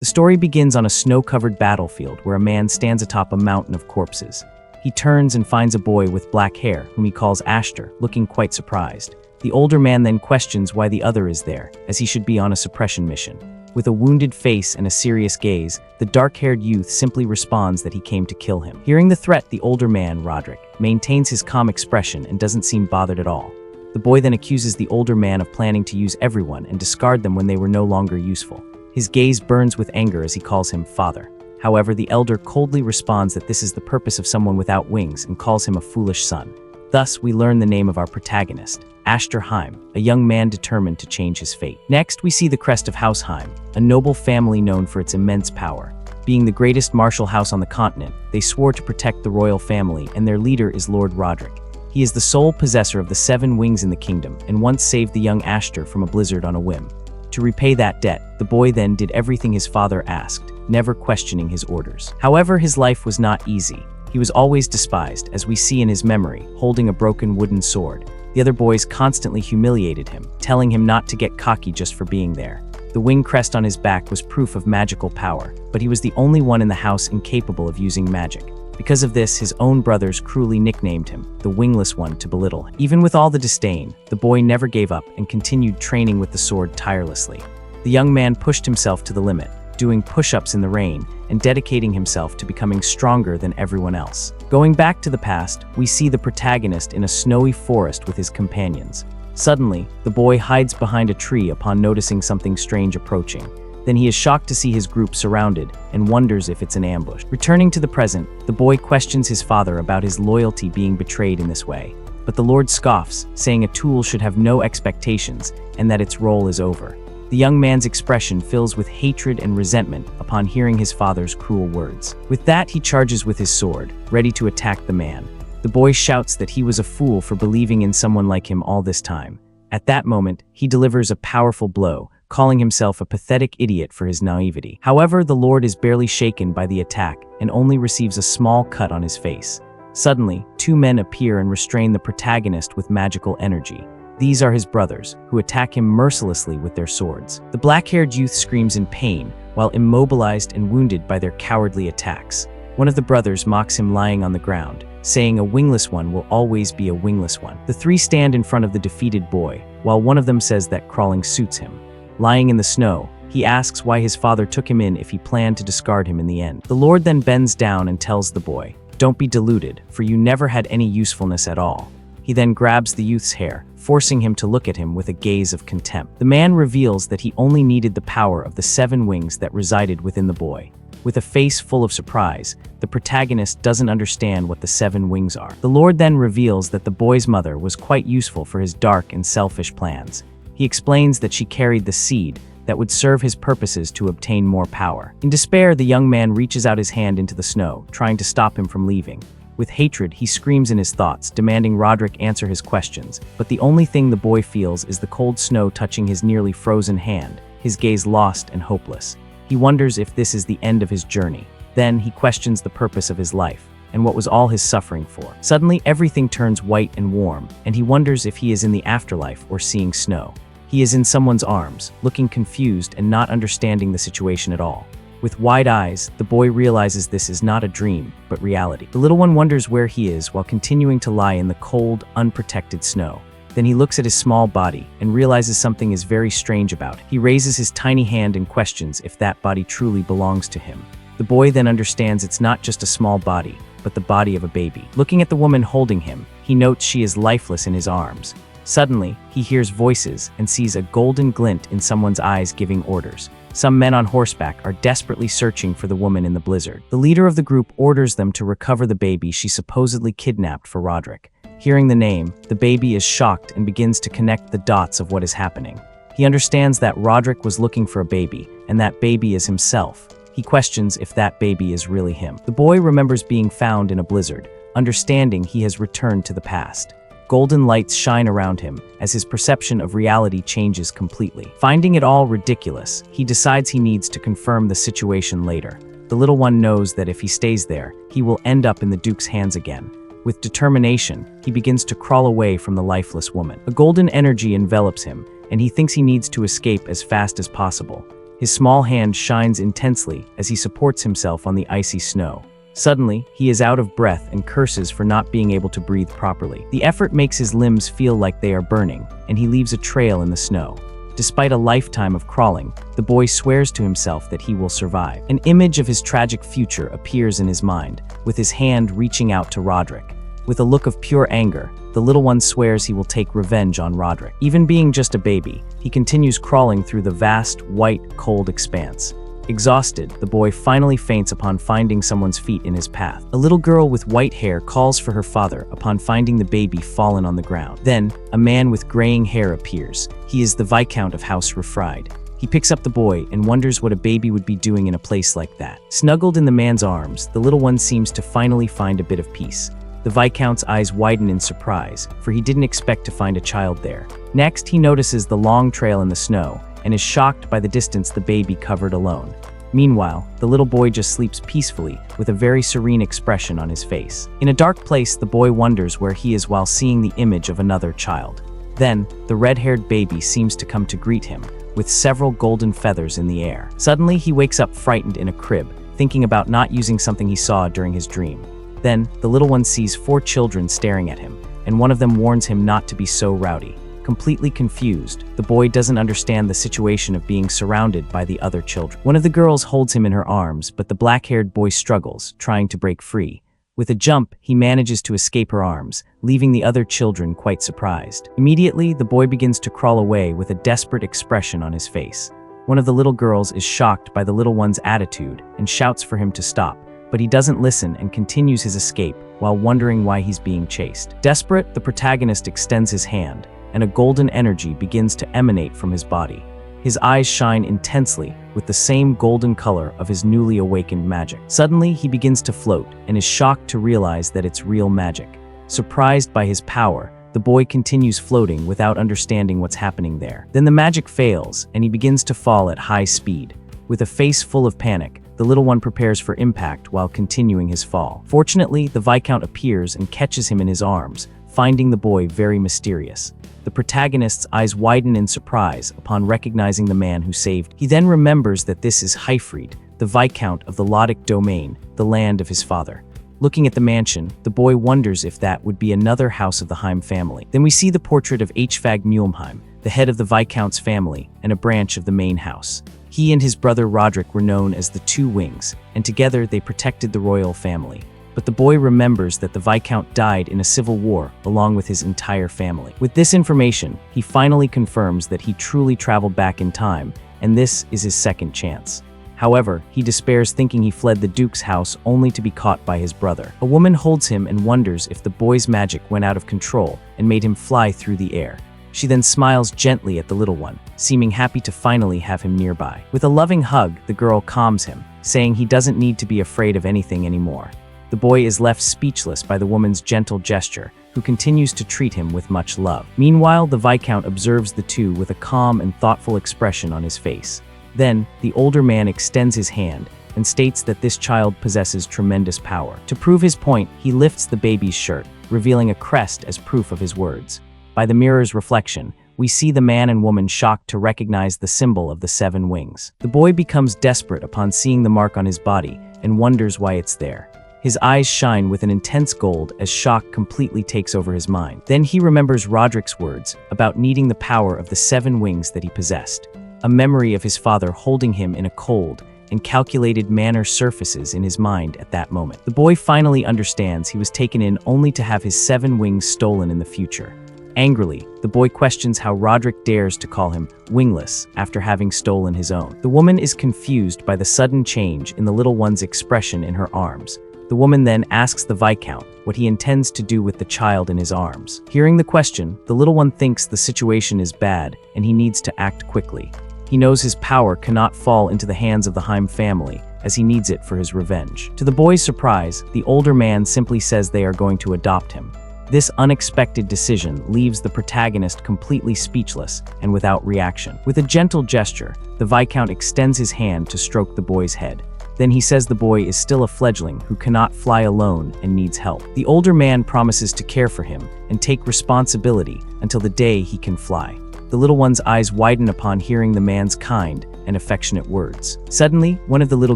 The story begins on a snow-covered battlefield where a man stands atop a mountain of corpses. He turns and finds a boy with black hair, whom he calls Ashtar, looking quite surprised. The older man then questions why the other is there, as he should be on a suppression mission. With a wounded face and a serious gaze, the dark-haired youth simply responds that he came to kill him. Hearing the threat, the older man, Roderick, maintains his calm expression and doesn't seem bothered at all. The boy then accuses the older man of planning to use everyone and discard them when they were no longer useful. His gaze burns with anger as he calls him father. However, the elder coldly responds that this is the purpose of someone without wings and calls him a foolish son. Thus, we learn the name of our protagonist, Ashtar Heim, a young man determined to change his fate. Next, we see the crest of House Heim, a noble family known for its immense power. Being the greatest martial house on the continent, they swore to protect the royal family, and their leader is Lord Roderick. He is the sole possessor of the 7 wings in the kingdom, and once saved the young Ashtar from a blizzard on a whim. To repay that debt, the boy then did everything his father asked, never questioning his orders. However, his life was not easy. He was always despised, as we see in his memory, holding a broken wooden sword. The other boys constantly humiliated him, telling him not to get cocky just for being there. The wing crest on his back was proof of magical power, but he was the only one in the house incapable of using magic. Because of this, his own brothers cruelly nicknamed him the Wingless One to belittle him. Even with all the disdain, the boy never gave up and continued training with the sword tirelessly. The young man pushed himself to the limit, doing push-ups in the rain and dedicating himself to becoming stronger than everyone else. Going back to the past, we see the protagonist in a snowy forest with his companions. Suddenly, the boy hides behind a tree upon noticing something strange approaching. Then he is shocked to see his group surrounded and wonders if it's an ambush. Returning to the present, the boy questions his father about his loyalty being betrayed in this way. But the Lord scoffs, saying a tool should have no expectations and that its role is over. The young man's expression fills with hatred and resentment upon hearing his father's cruel words. With that, he charges with his sword, ready to attack the man. The boy shouts that he was a fool for believing in someone like him all this time. At that moment, he delivers a powerful blow, calling himself a pathetic idiot for his naivety. However, the Lord is barely shaken by the attack and only receives a small cut on his face. Suddenly, 2 men appear and restrain the protagonist with magical energy. These are his brothers, who attack him mercilessly with their swords. The black-haired youth screams in pain, while immobilized and wounded by their cowardly attacks. One of the brothers mocks him lying on the ground, saying a wingless one will always be a wingless one. The 3 stand in front of the defeated boy, while one of them says that crawling suits him. Lying in the snow, he asks why his father took him in if he planned to discard him in the end. The Lord then bends down and tells the boy, "Don't be deluded, for you never had any usefulness at all." He then grabs the youth's hair, forcing him to look at him with a gaze of contempt. The man reveals that he only needed the power of the 7 wings that resided within the boy. With a face full of surprise, the protagonist doesn't understand what the 7 wings are. The Lord then reveals that the boy's mother was quite useful for his dark and selfish plans. He explains that she carried the seed that would serve his purposes to obtain more power. In despair, the young man reaches out his hand into the snow, trying to stop him from leaving. With hatred, he screams in his thoughts, demanding Roderick answer his questions. But the only thing the boy feels is the cold snow touching his nearly frozen hand, his gaze lost and hopeless. He wonders if this is the end of his journey. Then he questions the purpose of his life, and what was all his suffering for. Suddenly, everything turns white and warm, and he wonders if he is in the afterlife or seeing snow. He is in someone's arms, looking confused and not understanding the situation at all. With wide eyes, the boy realizes this is not a dream, but reality. The little one wonders where he is while continuing to lie in the cold, unprotected snow. Then he looks at his small body and realizes something is very strange about it. He raises his tiny hand and questions if that body truly belongs to him. The boy then understands it's not just a small body, but the body of a baby. Looking at the woman holding him, he notes she is lifeless in his arms. Suddenly, he hears voices and sees a golden glint in someone's eyes giving orders. Some men on horseback are desperately searching for the woman in the blizzard. The leader of the group orders them to recover the baby she supposedly kidnapped for Roderick. Hearing the name, the baby is shocked and begins to connect the dots of what is happening. He understands that Roderick was looking for a baby, and that baby is himself. He questions if that baby is really him. The boy remembers being found in a blizzard, understanding he has returned to the past. Golden lights shine around him as his perception of reality changes completely. Finding it all ridiculous, he decides he needs to confirm the situation later. The little one knows that if he stays there, he will end up in the Duke's hands again. With determination, he begins to crawl away from the lifeless woman. A golden energy envelops him, and he thinks he needs to escape as fast as possible. His small hand shines intensely as he supports himself on the icy snow. Suddenly, he is out of breath and curses for not being able to breathe properly. The effort makes his limbs feel like they are burning, and he leaves a trail in the snow. Despite a lifetime of crawling, the boy swears to himself that he will survive. An image of his tragic future appears in his mind, with his hand reaching out to Roderick. With a look of pure anger, the little one swears he will take revenge on Roderick. Even being just a baby, he continues crawling through the vast, white, cold expanse. Exhausted, the boy finally faints upon finding someone's feet in his path. A little girl with white hair calls for her father upon finding the baby fallen on the ground. Then, a man with graying hair appears. He is the Viscount of House Refried. He picks up the boy and wonders what a baby would be doing in a place like that. Snuggled in the man's arms, the little one seems to finally find a bit of peace. The Viscount's eyes widen in surprise, for he didn't expect to find a child there. Next, he notices the long trail in the snow, and is shocked by the distance the baby covered alone. Meanwhile, the little boy just sleeps peacefully, with a very serene expression on his face. In a dark place, the boy wonders where he is while seeing the image of another child. Then, the red-haired baby seems to come to greet him, with several golden feathers in the air. Suddenly, he wakes up frightened in a crib, thinking about not using something he saw during his dream. Then, the little one sees 4 children staring at him, and one of them warns him not to be so rowdy. Completely confused, the boy doesn't understand the situation of being surrounded by the other children. One of the girls holds him in her arms, but the black-haired boy struggles, trying to break free. With a jump, he manages to escape her arms, leaving the other children quite surprised. Immediately, the boy begins to crawl away with a desperate expression on his face. One of the little girls is shocked by the little one's attitude and shouts for him to stop, but he doesn't listen and continues his escape while wondering why he's being chased. Desperate, the protagonist extends his hand, and a golden energy begins to emanate from his body. His eyes shine intensely with the same golden color of his newly awakened magic. Suddenly, he begins to float and is shocked to realize that it's real magic. Surprised by his power, the boy continues floating without understanding what's happening there. Then the magic fails, and he begins to fall at high speed. With a face full of panic, the little one prepares for impact while continuing his fall. Fortunately, the Viscount appears and catches him in his arms, finding the boy very mysterious. The protagonist's eyes widen in surprise upon recognizing the man who saved him. He then remembers that this is Hyfried, the Viscount of the Lodic domain, the land of his father. Looking at the mansion, the boy wonders if that would be another house of the Heim family. Then we see the portrait of Hfag Mulmheim, the head of the Viscount's family and a branch of the main house. He and his brother Roderick were known as the Two Wings, and together they protected the royal family. But the boy remembers that the Viscount died in a civil war along with his entire family. With this information, he finally confirms that he truly traveled back in time, and this is his second chance. However, he despairs thinking he fled the Duke's house only to be caught by his brother. A woman holds him and wonders if the boy's magic went out of control and made him fly through the air. She then smiles gently at the little one, seeming happy to finally have him nearby. With a loving hug, the girl calms him, saying he doesn't need to be afraid of anything anymore. The boy is left speechless by the woman's gentle gesture, who continues to treat him with much love. Meanwhile, the Viscount observes the two with a calm and thoughtful expression on his face. Then, the older man extends his hand and states that this child possesses tremendous power. To prove his point, he lifts the baby's shirt, revealing a crest as proof of his words. By the mirror's reflection, we see the man and woman shocked to recognize the symbol of the 7 wings. The boy becomes desperate upon seeing the mark on his body and wonders why it's there. His eyes shine with an intense gold as shock completely takes over his mind. Then he remembers Roderick's words about needing the power of the 7 wings that he possessed. A memory of his father holding him in a cold and calculated manner surfaces in his mind at that moment. The boy finally understands he was taken in only to have his 7 wings stolen in the future. Angrily, the boy questions how Roderick dares to call him wingless after having stolen his own. The woman is confused by the sudden change in the little one's expression in her arms. The woman then asks the Viscount what he intends to do with the child in his arms. Hearing the question, the little one thinks the situation is bad and he needs to act quickly. He knows his power cannot fall into the hands of the Heim family, as he needs it for his revenge. To the boy's surprise, the older man simply says they are going to adopt him. This unexpected decision leaves the protagonist completely speechless and without reaction. With a gentle gesture, the Viscount extends his hand to stroke the boy's head. Then he says the boy is still a fledgling who cannot fly alone and needs help. The older man promises to care for him and take responsibility until the day he can fly. The little one's eyes widen upon hearing the man's kind and affectionate words. Suddenly, one of the little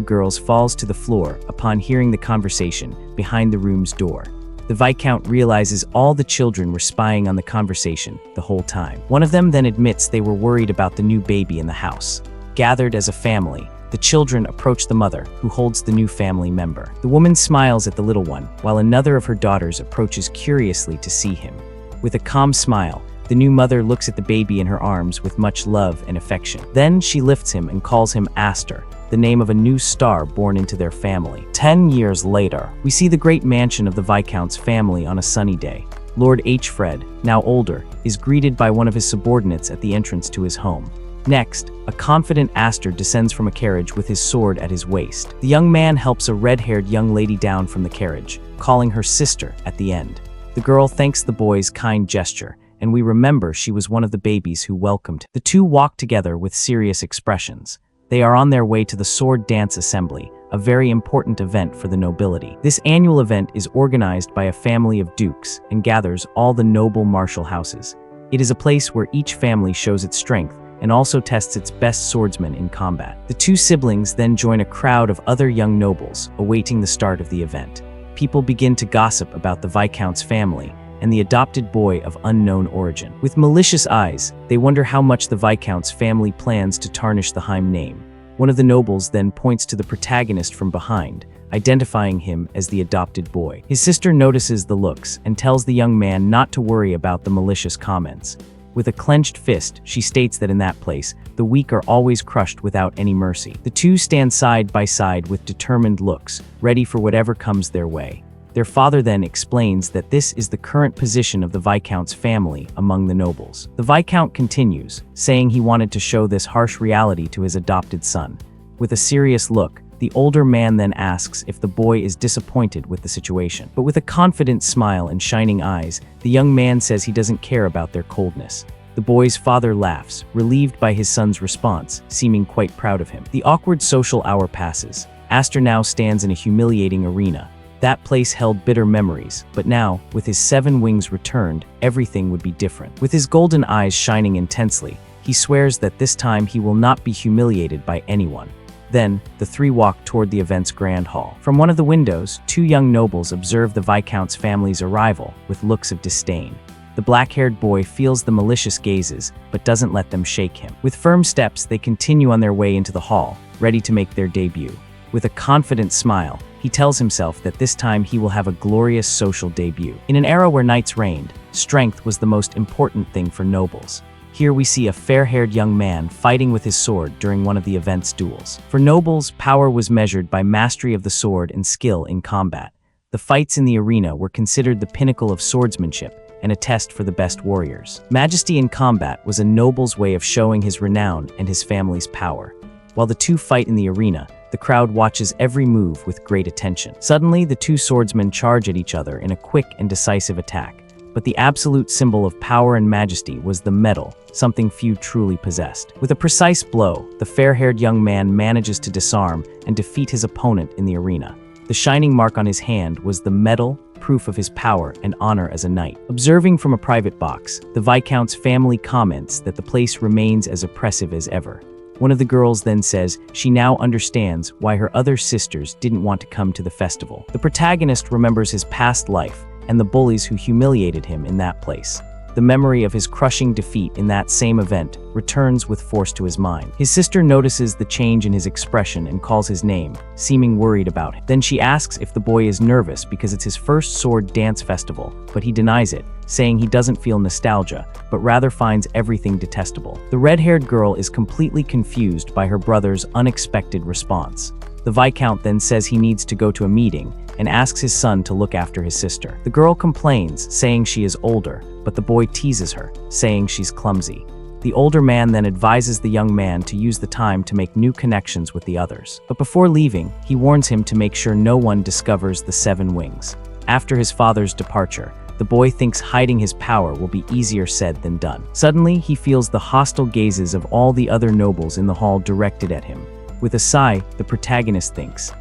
girls falls to the floor upon hearing the conversation behind the room's door. The Viscount realizes all the children were spying on the conversation the whole time. One of them then admits they were worried about the new baby in the house. Gathered as a family, the children approach the mother, who holds the new family member. The woman smiles at the little one, while another of her daughters approaches curiously to see him. With a calm smile, the new mother looks at the baby in her arms with much love and affection. Then she lifts him and calls him Astor, the name of a new star born into their family. 10 years later, we see the great mansion of the Viscount's family on a sunny day. Lord H. Fred, now older, is greeted by one of his subordinates at the entrance to his home. Next, a confident Astor descends from a carriage with his sword at his waist. The young man helps a red-haired young lady down from the carriage, calling her sister at the end. The girl thanks the boy's kind gesture, and we remember she was one of the babies who welcomed him. The two walk together with serious expressions. They are on their way to the Sword Dance Assembly, a very important event for the nobility. This annual event is organized by a family of dukes and gathers all the noble martial houses. It is a place where each family shows its strength and also tests its best swordsmen in combat. The two siblings then join a crowd of other young nobles awaiting the start of the event. People begin to gossip about the Viscount's family and the adopted boy of unknown origin. With malicious eyes, they wonder how much the Viscount's family plans to tarnish the Heim name. One of the nobles then points to the protagonist from behind, identifying him as the adopted boy. His sister notices the looks and tells the young man not to worry about the malicious comments. With a clenched fist, she states that in that place, the weak are always crushed without any mercy. The two stand side by side with determined looks, ready for whatever comes their way. Their father then explains that this is the current position of the Viscount's family among the nobles. The Viscount continues, saying he wanted to show this harsh reality to his adopted son. With a serious look, the older man then asks if the boy is disappointed with the situation. But with a confident smile and shining eyes, the young man says he doesn't care about their coldness. The boy's father laughs, relieved by his son's response, seeming quite proud of him. The awkward social hour passes. Astor now stands in a humiliating arena. That place held bitter memories, but now, with his 7 wings returned, everything would be different. With his golden eyes shining intensely, he swears that this time he will not be humiliated by anyone. Then, the three walk toward the event's grand hall. From one of the windows, 2 young nobles observe the Viscount's family's arrival with looks of disdain. The black-haired boy feels the malicious gazes, but doesn't let them shake him. With firm steps, they continue on their way into the hall, ready to make their debut. With a confident smile, he tells himself that this time he will have a glorious social debut. In an era where knights reigned, strength was the most important thing for nobles. Here we see a fair-haired young man fighting with his sword during one of the event's duels. For nobles, power was measured by mastery of the sword and skill in combat. The fights in the arena were considered the pinnacle of swordsmanship and a test for the best warriors. Majesty in combat was a noble's way of showing his renown and his family's power. While the two fight in the arena, the crowd watches every move with great attention. Suddenly, the 2 swordsmen charge at each other in a quick and decisive attack. But the absolute symbol of power and majesty was the medal, something few truly possessed. With a precise blow, the fair-haired young man manages to disarm and defeat his opponent in the arena. The shining mark on his hand was the medal, proof of his power and honor as a knight. Observing from a private box, the Viscount's family comments that the place remains as oppressive as ever. One of the girls then says she now understands why her other sisters didn't want to come to the festival. The protagonist remembers his past life and the bullies who humiliated him in that place. The memory of his crushing defeat in that same event returns with force to his mind. His sister notices the change in his expression and calls his name, seeming worried about him. Then she asks if the boy is nervous because it's his first sword dance festival, but he denies it, saying he doesn't feel nostalgia, but rather finds everything detestable. The red-haired girl is completely confused by her brother's unexpected response. The Viscount then says he needs to go to a meeting and asks his son to look after his sister. The girl complains, saying she is older, but the boy teases her, saying she's clumsy. The older man then advises the young man to use the time to make new connections with the others. But before leaving, he warns him to make sure no one discovers the 7 wings. After his father's departure, the boy thinks hiding his power will be easier said than done. Suddenly, he feels the hostile gazes of all the other nobles in the hall directed at him. With a sigh, the protagonist thinks,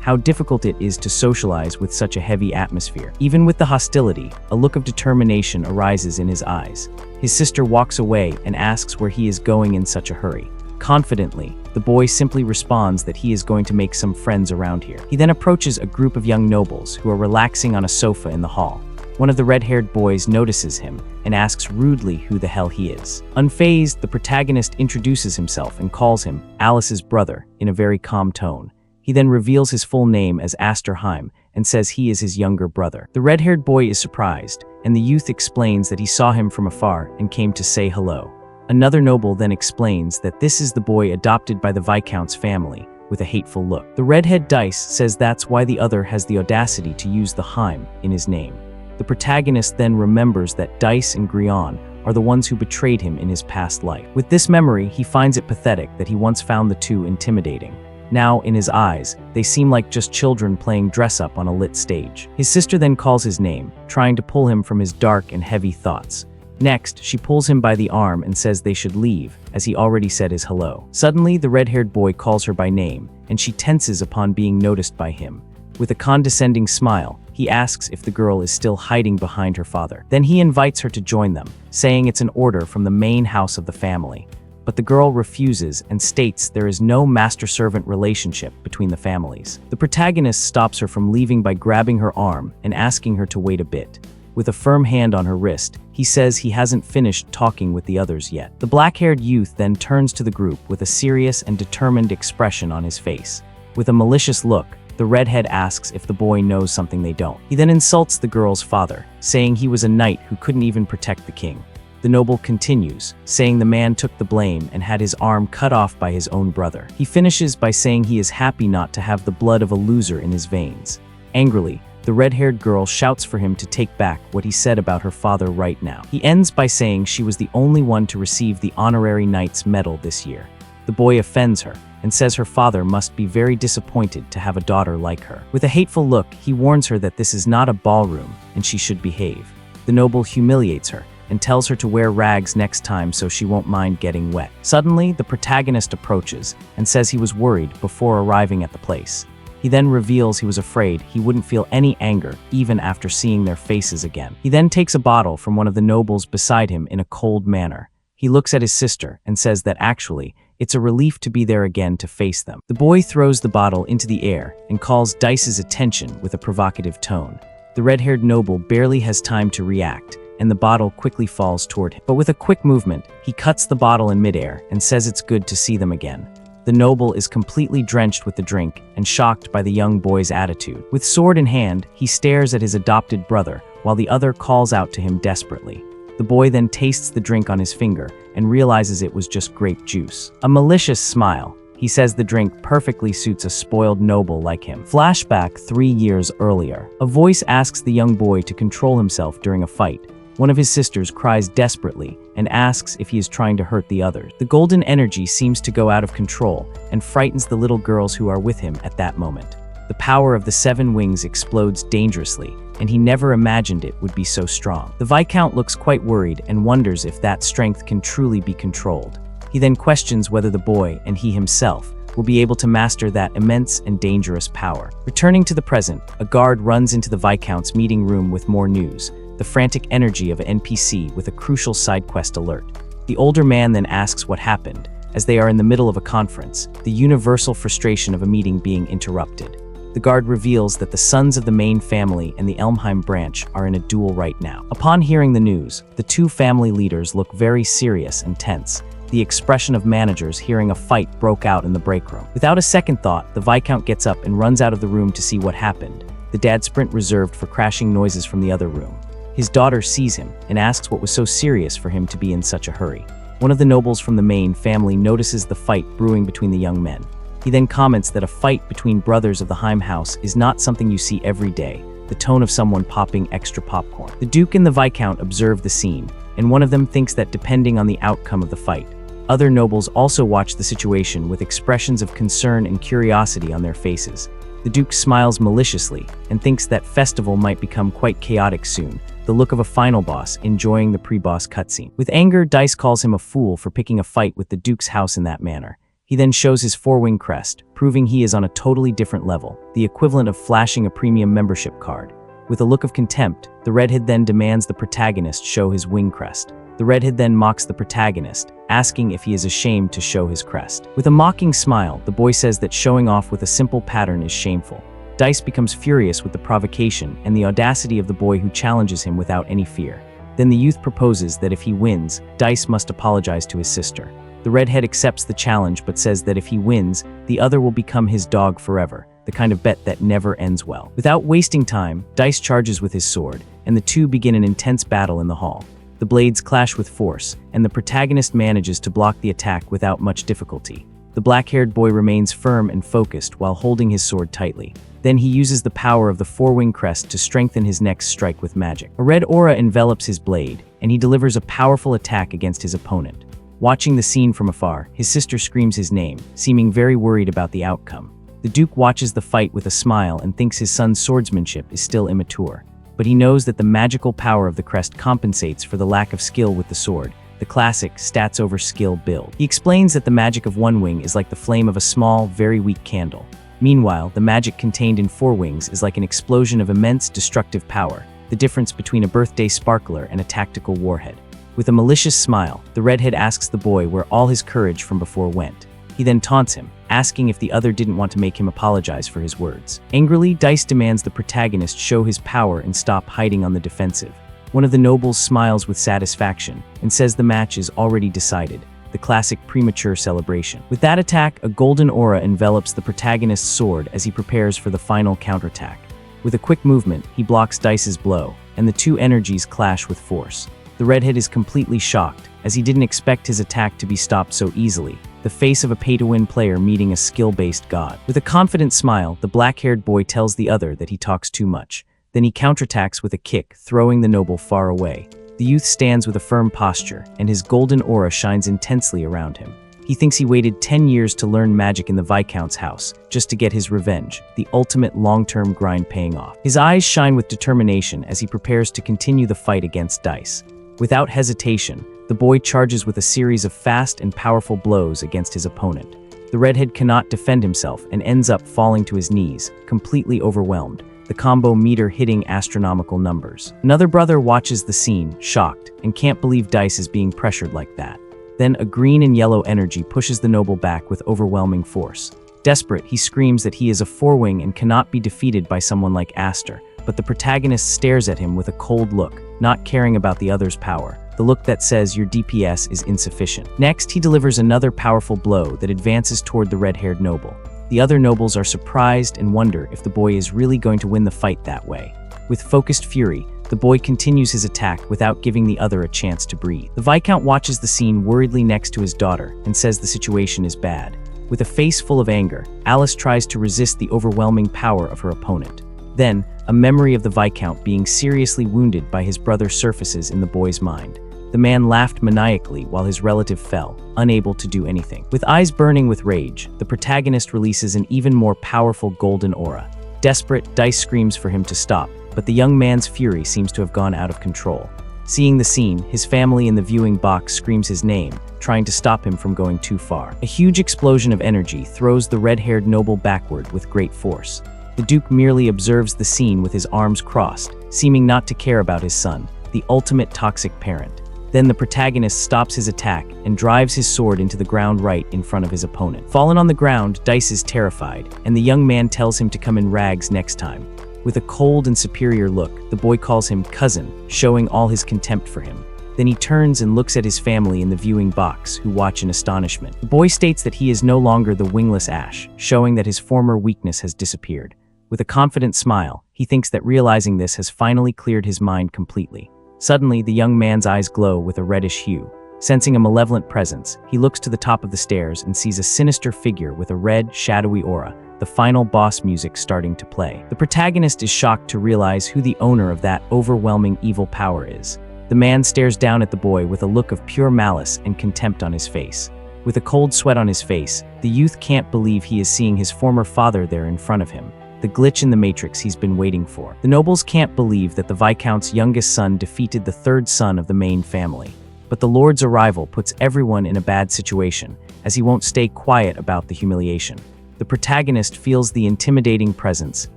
how difficult it is to socialize with such a heavy atmosphere. Even with the hostility, a look of determination arises in his eyes. His sister walks away and asks where he is going in such a hurry. Confidently, the boy simply responds that he is going to make some friends around here. He then approaches a group of young nobles who are relaxing on a sofa in the hall. One of the red-haired boys notices him and asks rudely who the hell he is. Unfazed, the protagonist introduces himself and calls him Alice's brother in a very calm tone. He then reveals his full name as Asterheim and says he is his younger brother. The red-haired boy is surprised, and the youth explains that he saw him from afar and came to say hello. Another noble then explains that this is the boy adopted by the Viscount's family, with a hateful look. The redhead Dice says that's why the other has the audacity to use the Heim in his name. The protagonist then remembers that Dice and Grion are the ones who betrayed him in his past life. With this memory, he finds it pathetic that he once found the two intimidating. Now, in his eyes, they seem like just children playing dress-up on a lit stage. His sister then calls his name, trying to pull him from his dark and heavy thoughts. Next, she pulls him by the arm and says they should leave, as he already said his hello. Suddenly, the red-haired boy calls her by name, and she tenses upon being noticed by him. With a condescending smile, he asks if the girl is still hiding behind her father. Then he invites her to join them, saying it's an order from the main house of the family. But the girl refuses and states there is no master-servant relationship between the families. The protagonist stops her from leaving by grabbing her arm and asking her to wait a bit. With a firm hand on her wrist, he says he hasn't finished talking with the others yet. The black-haired youth then turns to the group with a serious and determined expression on his face. With a malicious look, the redhead asks if the boy knows something they don't. He then insults the girl's father, saying he was a knight who couldn't even protect the king. The noble continues, saying the man took the blame and had his arm cut off by his own brother. He finishes by saying he is happy not to have the blood of a loser in his veins. Angrily, the red-haired girl shouts for him to take back what he said about her father right now. He ends by saying she was the only one to receive the honorary knight's medal this year. The boy offends her and says her father must be very disappointed to have a daughter like her. With a hateful look, he warns her that this is not a ballroom and she should behave. The noble humiliates her and tells her to wear rags next time so she won't mind getting wet. Suddenly, the protagonist approaches and says he was worried before arriving at the place. He then reveals he was afraid he wouldn't feel any anger even after seeing their faces again. He then takes a bottle from one of the nobles beside him in a cold manner. He looks at his sister and says that actually, it's a relief to be there again to face them. The boy throws the bottle into the air and calls Dice's attention with a provocative tone. The red-haired noble barely has time to react, and the bottle quickly falls toward him. But with a quick movement, he cuts the bottle in midair and says it's good to see them again. The noble is completely drenched with the drink and shocked by the young boy's attitude. With sword in hand, he stares at his adopted brother, while the other calls out to him desperately. The boy then tastes the drink on his finger and realizes it was just grape juice. A malicious smile. He says the drink perfectly suits a spoiled noble like him. Flashback 3 years earlier. A voice asks the young boy to control himself during a fight. One of his sisters cries desperately and asks if he is trying to hurt the others. The golden energy seems to go out of control and frightens the little girls who are with him at that moment. The power of the 7 wings explodes dangerously, and he never imagined it would be so strong. The Viscount looks quite worried and wonders if that strength can truly be controlled. He then questions whether the boy and he himself will be able to master that immense and dangerous power. Returning to the present, a guard runs into the Viscount's meeting room with more news, the frantic energy of an NPC with a crucial side quest alert. The older man then asks what happened, as they are in the middle of a conference, the universal frustration of a meeting being interrupted. The guard reveals that the sons of the main family and the Elmheim branch are in a duel right now. Upon hearing the news, the 2 family leaders look very serious and tense, the expression of managers hearing a fight broke out in the break room. Without a second thought, the Viscount gets up and runs out of the room to see what happened, the dad sprint reserved for crashing noises from the other room. His daughter sees him and asks what was so serious for him to be in such a hurry. One of the nobles from the main family notices the fight brewing between the young men. He then comments that a fight between brothers of the Heim house is not something you see every day, the tone of someone popping extra popcorn. The Duke and the Viscount observe the scene, and one of them thinks that depending on the outcome of the fight, other nobles also watch the situation with expressions of concern and curiosity on their faces. The Duke smiles maliciously and thinks that festival might become quite chaotic soon, the look of a final boss enjoying the pre-boss cutscene. With anger, Dice calls him a fool for picking a fight with the Duke's house in that manner. He then shows his 4-wing crest, proving he is on a totally different level, the equivalent of flashing a premium membership card. With a look of contempt, the redhead then demands the protagonist show his wing crest. The redhead then mocks the protagonist, asking if he is ashamed to show his crest. With a mocking smile, the boy says that showing off with a simple pattern is shameful. Dice becomes furious with the provocation and the audacity of the boy who challenges him without any fear. Then the youth proposes that if he wins, Dice must apologize to his sister. The redhead accepts the challenge but says that if he wins, the other will become his dog forever, the kind of bet that never ends well. Without wasting time, Dice charges with his sword, and the two begin an intense battle in the hall. The blades clash with force, and the protagonist manages to block the attack without much difficulty. The black-haired boy remains firm and focused while holding his sword tightly. Then he uses the power of the four-wing crest to strengthen his next strike with magic. A red aura envelops his blade, and he delivers a powerful attack against his opponent. Watching the scene from afar, his sister screams his name, seeming very worried about the outcome. The Duke watches the fight with a smile and thinks his son's swordsmanship is still immature. But he knows that the magical power of the crest compensates for the lack of skill with the sword, the classic stats over skill build. He explains that the magic of one wing is like the flame of a small, very weak candle. Meanwhile, the magic contained in four wings is like an explosion of immense destructive power, the difference between a birthday sparkler and a tactical warhead. With a malicious smile, the redhead asks the boy where all his courage from before went. He then taunts him, asking if the other didn't want to make him apologize for his words. Angrily, Dice demands the protagonist show his power and stop hiding on the defensive. One of the nobles smiles with satisfaction and says the match is already decided, the classic premature celebration. With that attack, a golden aura envelops the protagonist's sword as he prepares for the final counterattack. With a quick movement, he blocks Dice's blow, and the two energies clash with force. The redhead is completely shocked, as he didn't expect his attack to be stopped so easily, the face of a pay-to-win player meeting a skill-based god. With a confident smile, the black-haired boy tells the other that he talks too much. Then he counterattacks with a kick, throwing the noble far away. The youth stands with a firm posture, and his golden aura shines intensely around him. He thinks he waited 10 years to learn magic in the Viscount's house, just to get his revenge, the ultimate long-term grind paying off. His eyes shine with determination as he prepares to continue the fight against Dice. Without hesitation, the boy charges with a series of fast and powerful blows against his opponent. The redhead cannot defend himself and ends up falling to his knees, completely overwhelmed, the combo meter hitting astronomical numbers. Another brother watches the scene, shocked, and can't believe Dice is being pressured like that. Then a green and yellow energy pushes the noble back with overwhelming force. Desperate, he screams that he is a four-wing and cannot be defeated by someone like Aster, but the protagonist stares at him with a cold look, not caring about the other's power, the look that says your DPS is insufficient. Next, he delivers another powerful blow that advances toward the red-haired noble. The other nobles are surprised and wonder if the boy is really going to win the fight that way. With focused fury, the boy continues his attack without giving the other a chance to breathe. The Viscount watches the scene worriedly next to his daughter and says the situation is bad. With a face full of anger, Alice tries to resist the overwhelming power of her opponent. Then, a memory of the Viscount being seriously wounded by his brother surfaces in the boy's mind. The man laughed maniacally while his relative fell, unable to do anything. With eyes burning with rage, the protagonist releases an even more powerful golden aura. Desperate, Dice screams for him to stop, but the young man's fury seems to have gone out of control. Seeing the scene, his family in the viewing box screams his name, trying to stop him from going too far. A huge explosion of energy throws the red-haired noble backward with great force. The Duke merely observes the scene with his arms crossed, seeming not to care about his son, the ultimate toxic parent. Then the protagonist stops his attack and drives his sword into the ground right in front of his opponent. Fallen on the ground, Dice is terrified, and the young man tells him to come in rags next time. With a cold and superior look, the boy calls him cousin, showing all his contempt for him. Then he turns and looks at his family in the viewing box, who watch in astonishment. The boy states that he is no longer the wingless Ash, showing that his former weakness has disappeared. With a confident smile, he thinks that realizing this has finally cleared his mind completely. Suddenly, the young man's eyes glow with a reddish hue. Sensing a malevolent presence, he looks to the top of the stairs and sees a sinister figure with a red, shadowy aura, the final boss music starting to play. The protagonist is shocked to realize who the owner of that overwhelming evil power is. The man stares down at the boy with a look of pure malice and contempt on his face. With a cold sweat on his face, the youth can't believe he is seeing his former father there in front of him, the glitch in the matrix he's been waiting for. The nobles can't believe that the Viscount's youngest son defeated the third son of the main family. But the Lord's arrival puts everyone in a bad situation, as he won't stay quiet about the humiliation. The the protagonist feels the intimidating presence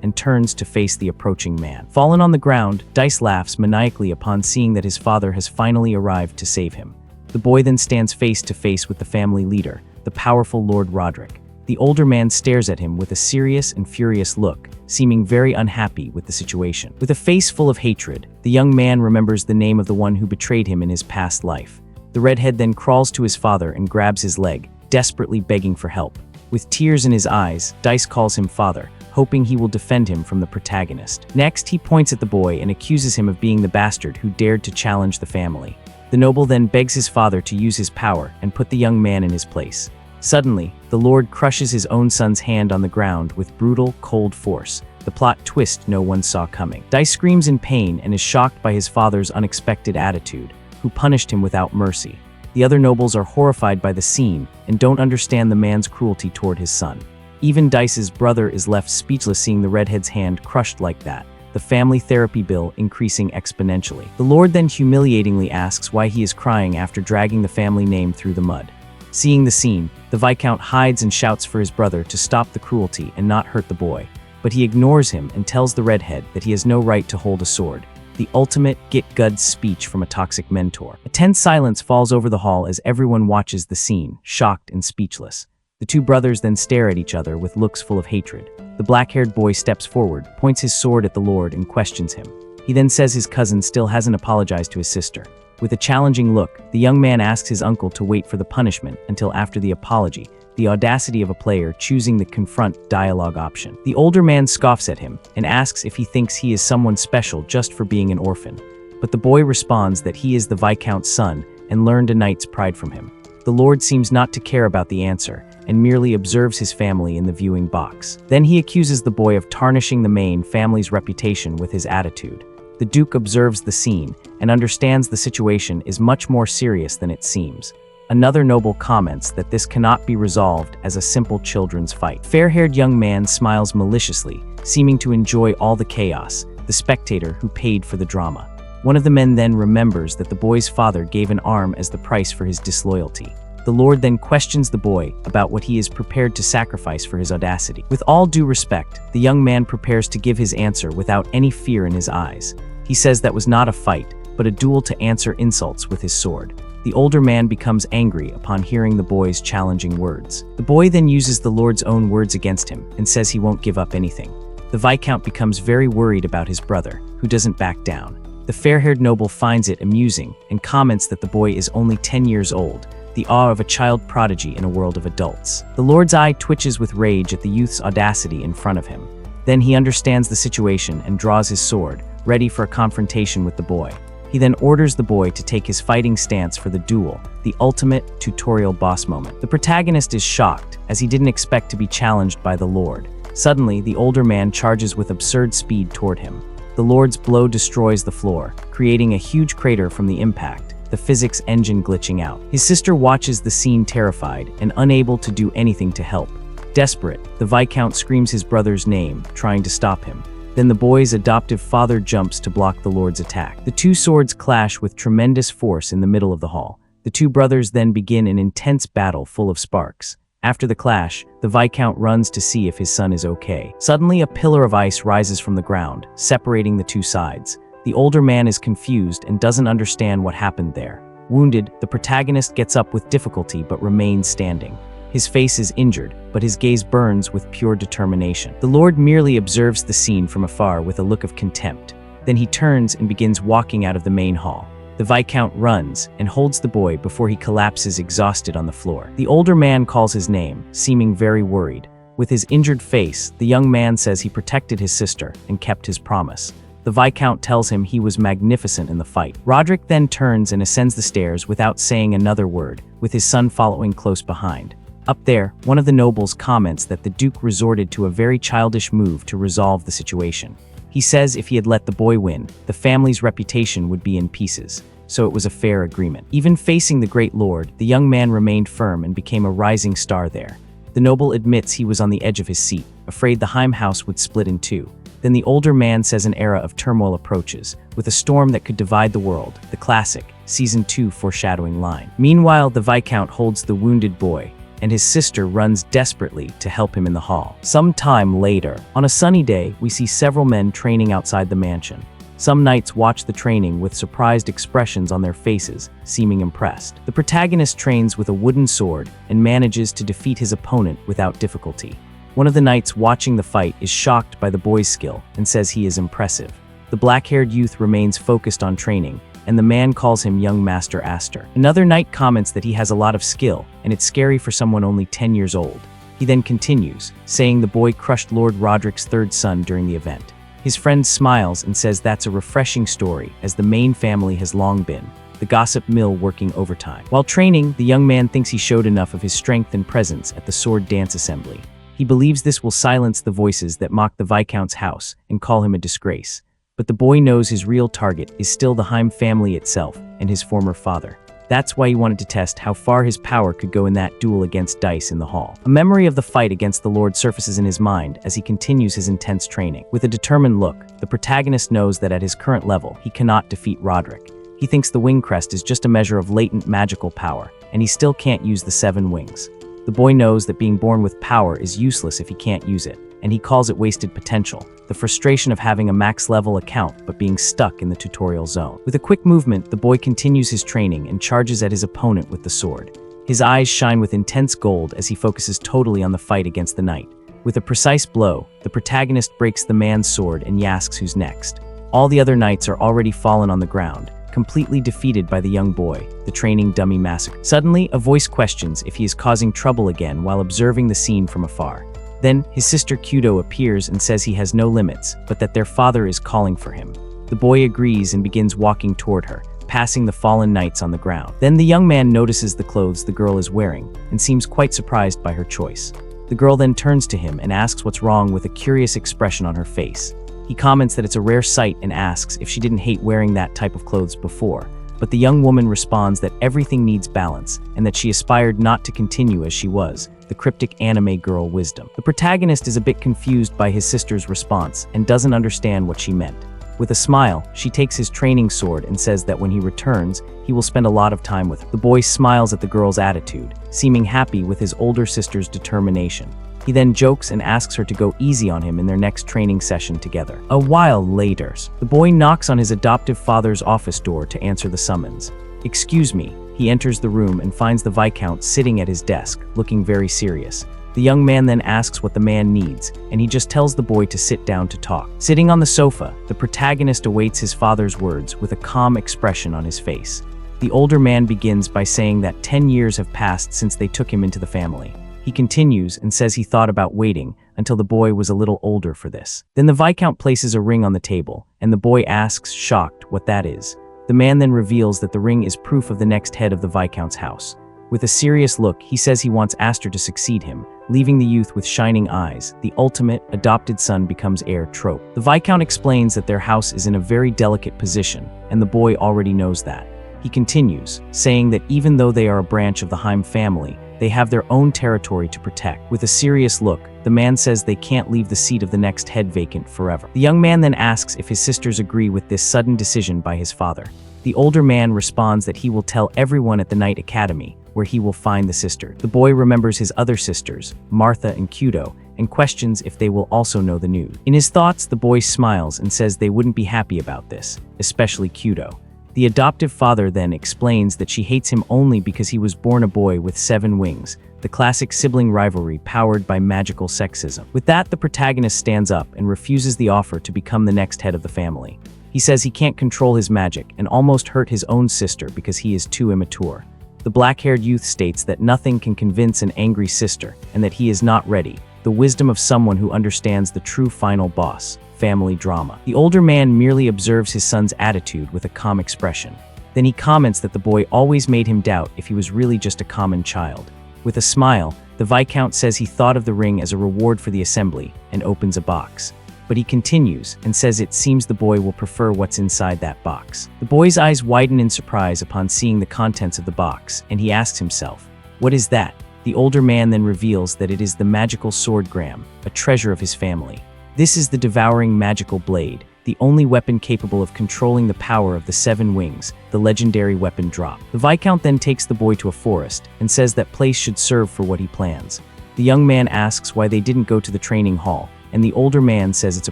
and turns to face the approaching man. Fallen on the ground, Dice laughs maniacally upon seeing that his father has finally arrived to save him. The boy then stands face to face with the family leader, the powerful Lord Roderick. The older man stares at him with a serious and furious look, seeming very unhappy with the situation. With a face full of hatred, the young man remembers the name of the one who betrayed him in his past life. The redhead then crawls to his father and grabs his leg, desperately begging for help. With tears in his eyes, Dice calls him father, hoping he will defend him from the protagonist. Next, he points at the boy and accuses him of being the bastard who dared to challenge the family. The noble then begs his father to use his power and put the young man in his place. Suddenly, the Lord crushes his own son's hand on the ground with brutal, cold force, the plot twist no one saw coming. Dice screams in pain and is shocked by his father's unexpected attitude, who punished him without mercy. The other nobles are horrified by the scene and don't understand the man's cruelty toward his son. Even Dice's brother is left speechless seeing the redhead's hand crushed like that, the family therapy bill increasing exponentially. The Lord then humiliatingly asks why he is crying after dragging the family name through the mud. Seeing the scene, the Viscount hides and shouts for his brother to stop the cruelty and not hurt the boy, but he ignores him and tells the redhead that he has no right to hold a sword. The ultimate get-guds speech from a toxic mentor. A tense silence falls over the hall as everyone watches the scene, shocked and speechless. The two brothers then stare at each other with looks full of hatred. The black-haired boy steps forward, points his sword at the Lord and questions him. He then says his cousin still hasn't apologized to his sister. With a challenging look, the young man asks his uncle to wait for the punishment until after the apology, the audacity of a player choosing the confront dialogue option. The older man scoffs at him and asks if he thinks he is someone special just for being an orphan. But the boy responds that he is the Viscount's son and learned a knight's pride from him. The Lord seems not to care about the answer and merely observes his family in the viewing box. Then he accuses the boy of tarnishing the main family's reputation with his attitude. The Duke observes the scene and understands the situation is much more serious than it seems. Another noble comments that this cannot be resolved as a simple children's fight. Fair-haired young man smiles maliciously, seeming to enjoy all the chaos, the spectator who paid for the drama. One of the men then remembers that the boy's father gave an arm as the price for his disloyalty. The Lord then questions the boy about what he is prepared to sacrifice for his audacity. With all due respect, the young man prepares to give his answer without any fear in his eyes. He says that was not a fight, but a duel to answer insults with his sword. The older man becomes angry upon hearing the boy's challenging words. The boy then uses the Lord's own words against him and says he won't give up anything. The Viscount becomes very worried about his brother, who doesn't back down. The fair-haired noble finds it amusing and comments that the boy is only 10 years old, the awe of a child prodigy in a world of adults. The Lord's eye twitches with rage at the youth's audacity in front of him. Then he understands the situation and draws his sword, ready for a confrontation with the boy. He then orders the boy to take his fighting stance for the duel, the ultimate tutorial boss moment. The protagonist is shocked, as he didn't expect to be challenged by the Lord. Suddenly, the older man charges with absurd speed toward him. The Lord's blow destroys the floor, creating a huge crater from the impact, the physics engine glitching out. His sister watches the scene terrified and unable to do anything to help. Desperate, the Viscount screams his brother's name, trying to stop him. Then the boy's adoptive father jumps to block the Lord's attack. The two swords clash with tremendous force in the middle of the hall. The two brothers then begin an intense battle full of sparks. After the clash, the Viscount runs to see if his son is okay. Suddenly, a pillar of ice rises from the ground, separating the two sides. The older man is confused and doesn't understand what happened there. Wounded, the protagonist gets up with difficulty but remains standing. His face is injured, but his gaze burns with pure determination. The Lord merely observes the scene from afar with a look of contempt. Then he turns and begins walking out of the main hall. The Viscount runs and holds the boy before he collapses exhausted on the floor. The older man calls his name, seeming very worried. With his injured face, the young man says he protected his sister and kept his promise. The Viscount tells him he was magnificent in the fight. Roderick then turns and ascends the stairs without saying another word, with his son following close behind. Up there, one of the nobles comments that the Duke resorted to a very childish move to resolve the situation. He says if he had let the boy win, the family's reputation would be in pieces, so it was a fair agreement. Even facing the great lord, the young man remained firm and became a rising star there. The noble admits he was on the edge of his seat, afraid the Heim house would split in two. Then the older man says an era of turmoil approaches, with a storm that could divide the world, the classic, Season 2 foreshadowing line. Meanwhile, the Viscount holds the wounded boy, and his sister runs desperately to help him in the hall. Some time later, on a sunny day, we see several men training outside the mansion. Some knights watch the training with surprised expressions on their faces, seeming impressed. The protagonist trains with a wooden sword and manages to defeat his opponent without difficulty. One of the knights watching the fight is shocked by the boy's skill and says he is impressive. The black-haired youth remains focused on training, and the man calls him young Master Astor. Another knight comments that he has a lot of skill, and it's scary for someone only 10 years old. He then continues, saying the boy crushed Lord Roderick's third son during the event. His friend smiles and says that's a refreshing story, as the main family has long been the gossip mill working overtime. While training, the young man thinks he showed enough of his strength and presence at the sword dance assembly. He believes this will silence the voices that mock the Viscount's house and call him a disgrace. But the boy knows his real target is still the Heim family itself and his former father. That's why he wanted to test how far his power could go in that duel against Dice in the hall. A memory of the fight against the Lord surfaces in his mind as he continues his intense training. With a determined look, the protagonist knows that at his current level, he cannot defeat Roderick. He thinks the wing crest is just a measure of latent magical power, and he still can't use the 7 wings. The boy knows that being born with power is useless if he can't use it, and he calls it wasted potential, the frustration of having a max-level account but being stuck in the tutorial zone. With a quick movement, the boy continues his training and charges at his opponent with the sword. His eyes shine with intense gold as he focuses totally on the fight against the knight. With a precise blow, the protagonist breaks the man's sword and asks who's next. All the other knights are already fallen on the ground, completely defeated by the young boy, the training dummy massacre. Suddenly, a voice questions if he is causing trouble again while observing the scene from afar. Then, his sister Kudo appears and says he has no limits, but that their father is calling for him. The boy agrees and begins walking toward her, passing the fallen knights on the ground. Then the young man notices the clothes the girl is wearing and seems quite surprised by her choice. The girl then turns to him and asks what's wrong with a curious expression on her face. He comments that it's a rare sight and asks if she didn't hate wearing that type of clothes before. But the young woman responds that everything needs balance and that she aspired not to continue as she was, the cryptic anime girl wisdom. The protagonist is a bit confused by his sister's response and doesn't understand what she meant. With a smile, she takes his training sword and says that when he returns, he will spend a lot of time with her. The boy smiles at the girl's attitude, seeming happy with his older sister's determination. He then jokes and asks her to go easy on him in their next training session together. A while later, the boy knocks on his adoptive father's office door to answer the summons. "Excuse me." He enters the room and finds the Viscount sitting at his desk, looking very serious. The young man then asks what the man needs, and he just tells the boy to sit down to talk. Sitting on the sofa, the protagonist awaits his father's words with a calm expression on his face. The older man begins by saying that 10 years have passed since they took him into the family. He continues and says he thought about waiting until the boy was a little older for this. Then the Viscount places a ring on the table, and the boy asks, shocked, what that is. The man then reveals that the ring is proof of the next head of the Viscount's house. With a serious look, he says he wants Astor to succeed him, leaving the youth with shining eyes. The ultimate adopted son becomes heir trope. The Viscount explains that their house is in a very delicate position, and the boy already knows that. He continues, saying that even though they are a branch of the Heim family, they have their own territory to protect. With a serious look, the man says they can't leave the seat of the next head vacant forever. The young man then asks if his sisters agree with this sudden decision by his father. The older man responds that he will tell everyone at the Knight Academy, where he will find the sister. The boy remembers his other sisters, Martha and Kudo, and questions if they will also know the news. In his thoughts, the boy smiles and says they wouldn't be happy about this, especially Kudo. The adoptive father then explains that she hates him only because he was born a boy with 7 wings, the classic sibling rivalry powered by magical sexism. With that, the protagonist stands up and refuses the offer to become the next head of the family. He says he can't control his magic and almost hurt his own sister because he is too immature. The black-haired youth states that nothing can convince an angry sister and that he is not ready, the wisdom of someone who understands the true final boss. Family drama. The older man merely observes his son's attitude with a calm expression. Then he comments that the boy always made him doubt if he was really just a common child. With a smile, the Viscount says he thought of the ring as a reward for the assembly and opens a box. But he continues and says it seems the boy will prefer what's inside that box. The boy's eyes widen in surprise upon seeing the contents of the box, and he asks himself, "What is that?" The older man then reveals that it is the magical sword Graham, a treasure of his family. This is the devouring magical blade, the only weapon capable of controlling the power of the 7 wings, the legendary weapon drop. The Viscount then takes the boy to a forest and says that place should serve for what he plans. The young man asks why they didn't go to the training hall, and the older man says it's a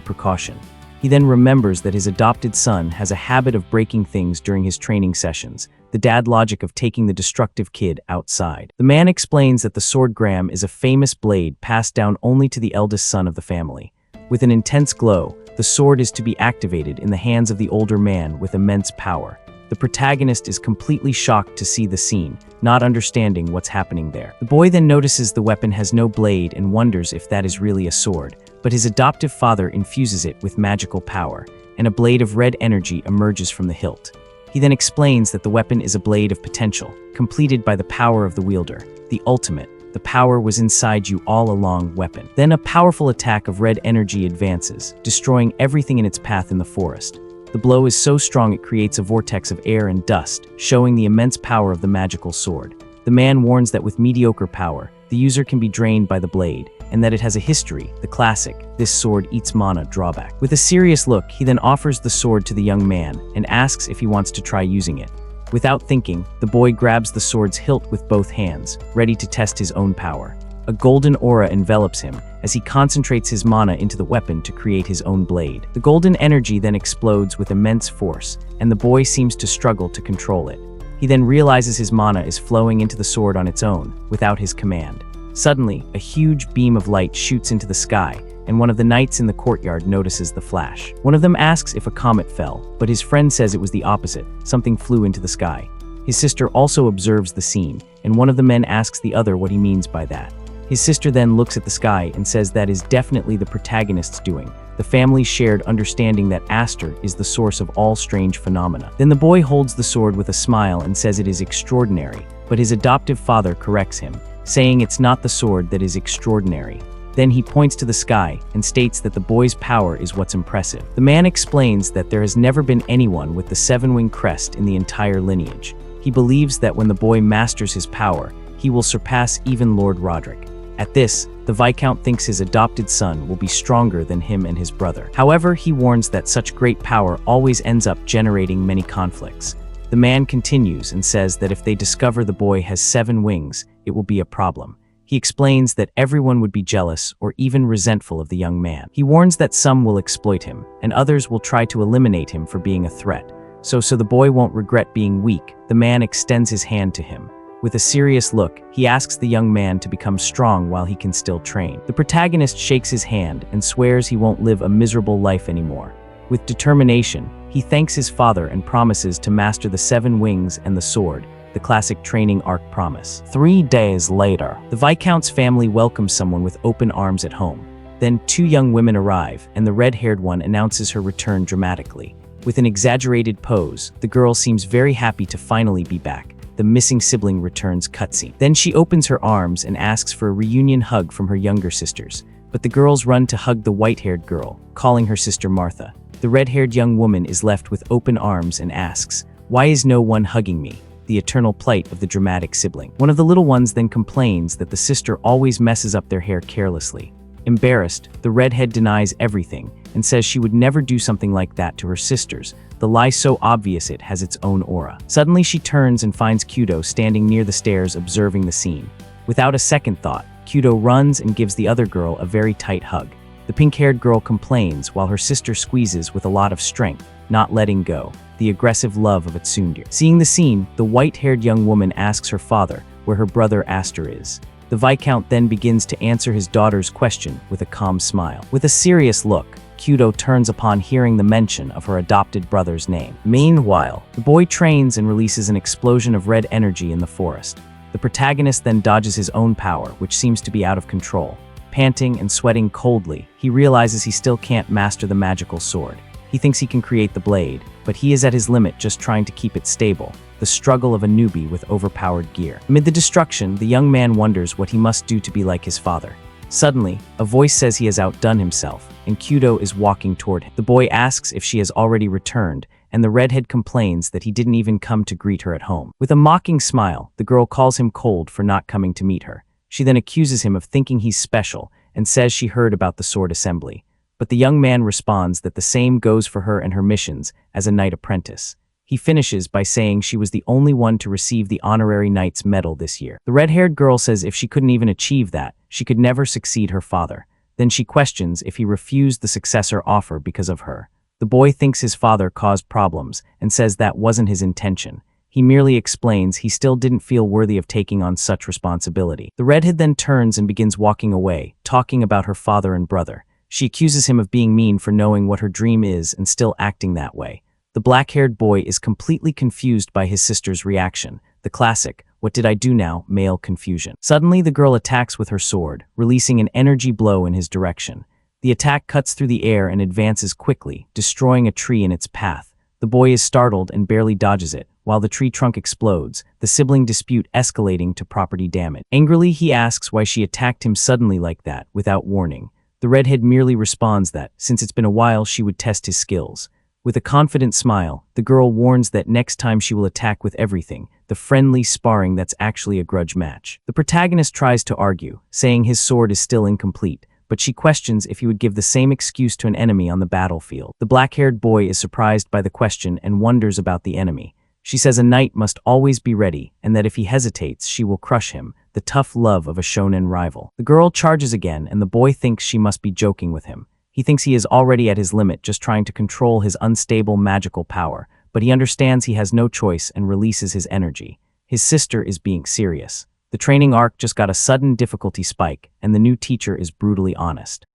precaution. He then remembers that his adopted son has a habit of breaking things during his training sessions, the dad logic of taking the destructive kid outside. The man explains that the sword gram is a famous blade passed down only to the eldest son of the family. With an intense glow, the sword is to be activated in the hands of the older man with immense power. The protagonist is completely shocked to see the scene, not understanding what's happening there. The boy then notices the weapon has no blade and wonders if that is really a sword, but his adoptive father infuses it with magical power, and a blade of red energy emerges from the hilt. He then explains that the weapon is a blade of potential, completed by the power of the wielder, the ultimate. The power was inside you all along weapon. Then a powerful attack of red energy advances, destroying everything in its path in the forest. The blow is so strong it creates a vortex of air and dust, showing the immense power of the magical sword. The man warns that with mediocre power, the user can be drained by the blade, and that it has a history, the classic, "This sword eats mana" drawback. With a serious look, he then offers the sword to the young man and asks if he wants to try using it. Without thinking, the boy grabs the sword's hilt with both hands, ready to test his own power. A golden aura envelops him as he concentrates his mana into the weapon to create his own blade. The golden energy then explodes with immense force, and the boy seems to struggle to control it. He then realizes his mana is flowing into the sword on its own, without his command. Suddenly, a huge beam of light shoots into the sky, and one of the knights in the courtyard notices the flash. One of them asks if a comet fell, but his friend says it was the opposite, something flew into the sky. His sister also observes the scene, and one of the men asks the other what he means by that. His sister then looks at the sky and says that is definitely the protagonist's doing, the family's shared understanding that Aster is the source of all strange phenomena. Then the boy holds the sword with a smile and says it is extraordinary, but his adoptive father corrects him, saying it's not the sword that is extraordinary. Then he points to the sky and states that the boy's power is what's impressive. The man explains that there has never been anyone with the 7-wing crest in the entire lineage. He believes that when the boy masters his power, he will surpass even Lord Roderick. At this, the Viscount thinks his adopted son will be stronger than him and his brother. However, he warns that such great power always ends up generating many conflicts. The man continues and says that if they discover the boy has 7 wings, it will be a problem. He explains that everyone would be jealous or even resentful of the young man. He warns that some will exploit him, and others will try to eliminate him for being a threat. So the boy won't regret being weak, the man extends his hand to him. With a serious look, he asks the young man to become strong while he can still train. The protagonist shakes his hand and swears he won't live a miserable life anymore. With determination, he thanks his father and promises to master the 7 wings and the sword, the classic training arc promise. 3 days later, the Viscount's family welcomes someone with open arms at home. Then 2 young women arrive, and the red-haired one announces her return dramatically. With an exaggerated pose, the girl seems very happy to finally be back. The missing sibling returns cutscene. Then she opens her arms and asks for a reunion hug from her younger sisters, but the girls run to hug the white-haired girl, calling her sister Martha. The red-haired young woman is left with open arms and asks, "Why is no one hugging me?" The eternal plight of the dramatic sibling. One of the little ones then complains that the sister always messes up their hair carelessly. Embarrassed, the redhead denies everything and says she would never do something like that to her sisters, the lie so obvious it has its own aura. Suddenly she turns and finds Kudo standing near the stairs observing the scene. Without a second thought, Kudo runs and gives the other girl a very tight hug. The pink-haired girl complains while her sister squeezes with a lot of strength, not letting go, the aggressive love of a tsundere. Seeing the scene, the white-haired young woman asks her father where her brother Aster is. The Viscount then begins to answer his daughter's question with a calm smile. With a serious look, Kudo turns upon hearing the mention of her adopted brother's name. Meanwhile, the boy trains and releases an explosion of red energy in the forest. The protagonist then dodges his own power, which seems to be out of control. Panting and sweating coldly, he realizes he still can't master the magical sword. He thinks he can create the blade, but he is at his limit just trying to keep it stable, the struggle of a newbie with overpowered gear. Amid the destruction, the young man wonders what he must do to be like his father. Suddenly, a voice says he has outdone himself, and Kudo is walking toward him. The boy asks if she has already returned, and the redhead complains that he didn't even come to greet her at home. With a mocking smile, the girl calls him cold for not coming to meet her. She then accuses him of thinking he's special, and says she heard about the sword assembly. but the young man responds that the same goes for her and her missions as a knight apprentice. He finishes by saying she was the only one to receive the honorary knight's medal this year. The red-haired girl says if she couldn't even achieve that, she could never succeed her father. Then she questions if he refused the successor offer because of her. The boy thinks his father caused problems and says that wasn't his intention. He merely explains he still didn't feel worthy of taking on such responsibility. The redhead then turns and begins walking away, talking about her father and brother. She accuses him of being mean for knowing what her dream is and still acting that way. The black-haired boy is completely confused by his sister's reaction, the classic, "what did I do now?" male confusion. Suddenly, the girl attacks with her sword, releasing an energy blow in his direction. The attack cuts through the air and advances quickly, destroying a tree in its path. The boy is startled and barely dodges it, while the tree trunk explodes, the sibling dispute escalating to property damage. Angrily, he asks why she attacked him suddenly like that, without warning. The redhead merely responds that, since it's been a while, she would test his skills. With a confident smile, the girl warns that next time she will attack with everything, the friendly sparring that's actually a grudge match. The protagonist tries to argue, saying his sword is still incomplete, but she questions if he would give the same excuse to an enemy on the battlefield. The black-haired boy is surprised by the question and wonders about the enemy. She says a knight must always be ready, and that if he hesitates, she will crush him, the tough love of a shonen rival. The girl charges again, and the boy thinks she must be joking with him. He thinks he is already at his limit, just trying to control his unstable magical power, but he understands he has no choice and releases his energy. His sister is being serious. The training arc just got a sudden difficulty spike, and the new teacher is brutally honest.